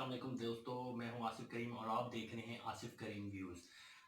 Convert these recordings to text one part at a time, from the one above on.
अस्सलाम वालेकुम दोस्तों, मैं हूं आसिफ करीम और आप देख रहे हैं आसिफ करीम व्यूज़।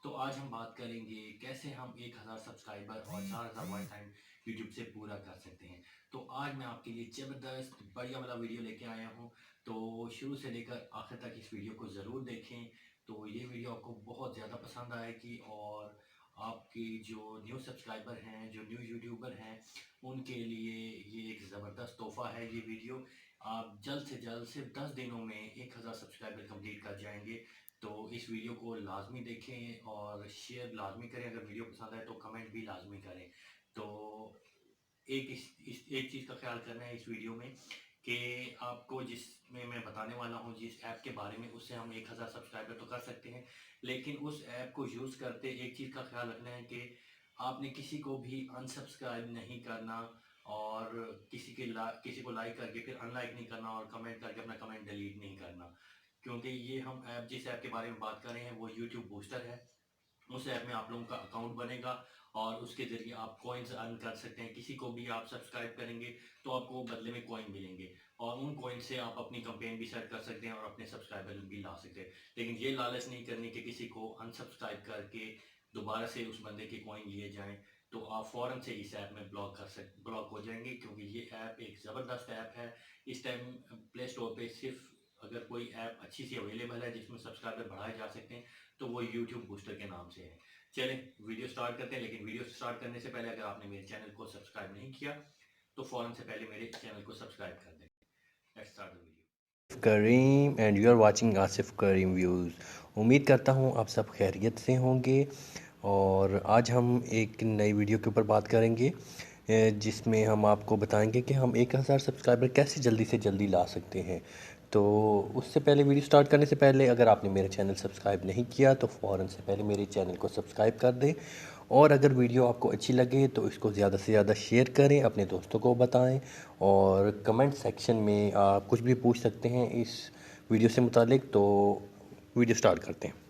तो आज हम बात करेंगे कैसे हम 1000 सब्सक्राइबर और 4000 वॉच टाइम यूट्यूब से पूरा कर सकते हैं। तो आज मैं आपके लिए ज़बरदस्त बढ़िया वाला वीडियो लेके आया हूं, तो शुरू से लेकर आखिर तक इस वीडियो को ज़रूर देखें। तो ये वीडियो आपको बहुत ज़्यादा पसंद आएगी और आपके जो न्यू सब्सक्राइबर हैं, जो न्यू यूट्यूबर हैं, उनके लिए ये एक ज़बरदस्त तोहफ़ा है ये वीडियो। आप जल्द से जल्द सिर्फ 10 दिनों में 1000 सब्सक्राइबर कंप्लीट कर जाएंगे। तो इस वीडियो को लाजमी देखें और शेयर लाजमी करें। अगर वीडियो पसंद आए तो कमेंट भी लाजमी करें। तो एक चीज़ का ख्याल करना है इस वीडियो में कि आपको जिसमें मैं बताने वाला हूँ जिस ऐप के बारे में, उससे हम 1000 सब्सक्राइबर तो कर सकते हैं, लेकिन उस ऐप को यूज़ करते एक चीज़ का ख्याल रखना है कि आपने किसी को भी अनसब्सक्राइब नहीं करना और किसी को लाइक करके फिर अनलाइक नहीं करना और कमेंट करके अपना कमेंट डिलीट नहीं करना, क्योंकि ये हम ऐप जिस ऐप के बारे में बात कर रहे हैं वो यूट्यूब बूस्टर है। उस ऐप में आप लोगों का अकाउंट बनेगा और उसके ज़रिए आप कॉइन्स अर्न कर सकते हैं। किसी को भी आप सब्सक्राइब करेंगे तो आपको बदले में कॉइन मिलेंगे और उन कॉइन से आप अपनी कैंपेन भी सेट कर सकते हैं और अपने सब्सक्राइबर भी ला सकते हैं। लेकिन ये लालच नहीं करनी कि किसी को अनसब्सक्राइब करके दोबारा से उस बंदे के कॉइन लिए जाएं, तो आप फ़ौरन से इस ऐप में ब्लॉक हो जाएंगे, क्योंकि ये ऐप एक ज़बरदस्त ऐप है। इस टाइम प्ले स्टोर पे सिर्फ अगर कोई ऐप अच्छी सी अवेलेबल है जिसमें सब्सक्राइबर बढ़ाए जा सकते हैं तो वो यूट्यूब बूस्टर के नाम से है। चलें वीडियो स्टार्ट करते हैं, लेकिन वीडियो स्टार्ट करने से पहले अगर आपने मेरे चैनल को सब्सक्राइब नहीं किया तो फ़ौरन से पहले मेरे चैनल को सब्सक्राइब कर दें। Let's start the video. Karim and you are watching Asif Karim views. उम्मीद करता हूँ आप सब खैरियत से होंगे और आज हम एक नई वीडियो के ऊपर बात करेंगे जिसमें हम आपको बताएंगे कि हम 1000 सब्सक्राइबर कैसे जल्दी से जल्दी ला सकते हैं। तो उससे पहले, वीडियो स्टार्ट करने से पहले, अगर आपने मेरा चैनल सब्सक्राइब नहीं किया तो फ़ौरन से पहले मेरे चैनल को सब्सक्राइब कर दें और अगर वीडियो आपको अच्छी लगे तो इसको ज़्यादा से ज़्यादा शेयर करें, अपने दोस्तों को बताएं और कमेंट सेक्शन में आप कुछ भी पूछ सकते हैं इस वीडियो से मुतालिक। तो वीडियो स्टार्ट करते हैं।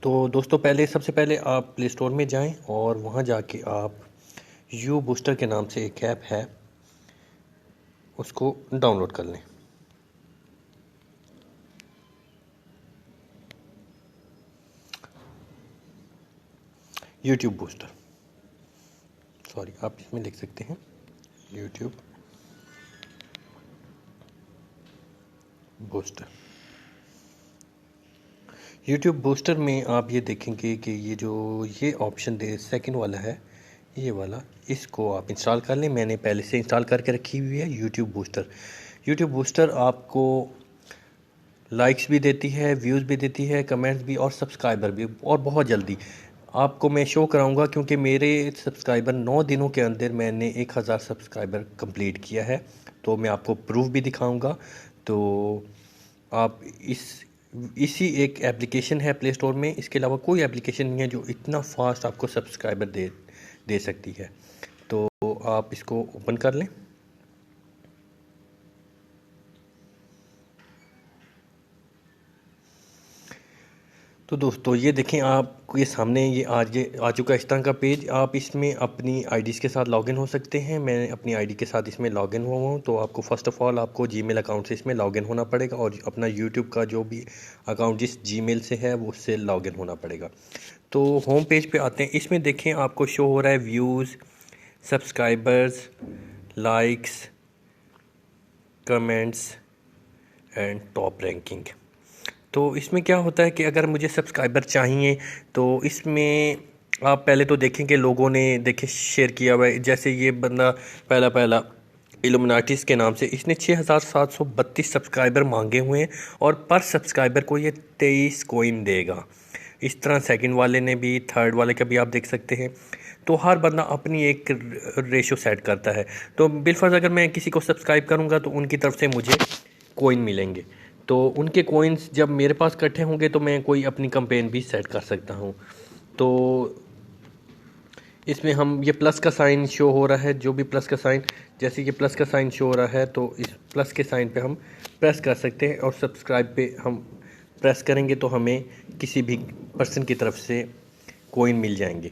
तो दोस्तों, सबसे पहले आप प्ले स्टोर में जाएं और वहां जाके आप यू बूस्टर के नाम से एक ऐप है, उसको डाउनलोड कर लें। यूट्यूब बूस्टर, सॉरी, आप इसमें लिख सकते हैं यूट्यूब बूस्टर। यूट्यूब बूस्टर में आप ये देखेंगे कि ये ऑप्शन सेकंड वाला है, ये वाला, इसको आप इंस्टॉल कर लें। मैंने पहले से इंस्टॉल करके रखी हुई है यूट्यूब बूस्टर। यूट्यूब बूस्टर आपको लाइक्स भी देती है, व्यूज़ भी देती है, कमेंट्स भी और सब्सक्राइबर भी, और बहुत जल्दी आपको मैं शो कराऊंगा, क्योंकि मेरे सब्सक्राइबर 9 दिनों के अंदर मैंने 1000 सब्सक्राइबर कंप्लीट किया है। तो मैं आपको प्रूफ भी दिखाऊंगा। तो आप इसी एक एप्लीकेशन है प्ले स्टोर में, इसके अलावा कोई एप्लीकेशन नहीं है जो इतना फास्ट आपको सब्सक्राइबर दे सकती है। तो आप इसको ओपन कर लें। तो दोस्तों, ये देखें, आपको ये सामने ये आ चुका है इस तरह का पेज। आप इसमें अपनी आईडीज़ के साथ लॉगिन हो सकते हैं। मैं अपनी आईडी के साथ इसमें लॉगिन हुआ हूँ। तो आपको फ़र्स्ट ऑफ़ ऑल आपको जीमेल अकाउंट से इसमें लॉगिन होना पड़ेगा और अपना यूट्यूब का जो भी अकाउंट जिस जीमेल से है वो उससे लॉगिन होना पड़ेगा। तो होम पेज पे आते हैं। इसमें देखें, आपको शो हो रहा है views, subscribers, likes, comments and top ranking. तो इसमें क्या होता है कि अगर मुझे सब्सक्राइबर चाहिए तो इसमें आप पहले तो देखें कि लोगों ने शेयर किया हुआ है। जैसे ये बंदा पहला इल्यूमिनाटीज़ के नाम से, इसने 6732 सब्सक्राइबर मांगे हुए हैं और पर सब्सक्राइबर को ये 23 कॉइन देगा। इस तरह सेकंड वाले ने भी, थर्ड वाले का भी आप देख सकते हैं। तो हर बंदा अपनी एक रेशो सेट करता है। तो बिलफर्ज अगर मैं किसी को सब्सक्राइब करूँगा तो उनकी तरफ से मुझे कॉइन मिलेंगे। तो उनके कॉइन्स जब मेरे पास इकट्ठे होंगे तो मैं कोई अपनी कैंपेन भी सेट कर सकता हूँ। तो इसमें हम ये प्लस का साइन शो हो रहा है, जो भी प्लस का साइन, जैसे ये प्लस का साइन शो हो रहा है तो इस प्लस के साइन पे हम प्रेस कर सकते हैं और सब्सक्राइब पे हम प्रेस करेंगे तो हमें किसी भी पर्सन की तरफ से कॉइन मिल जाएंगे।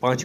5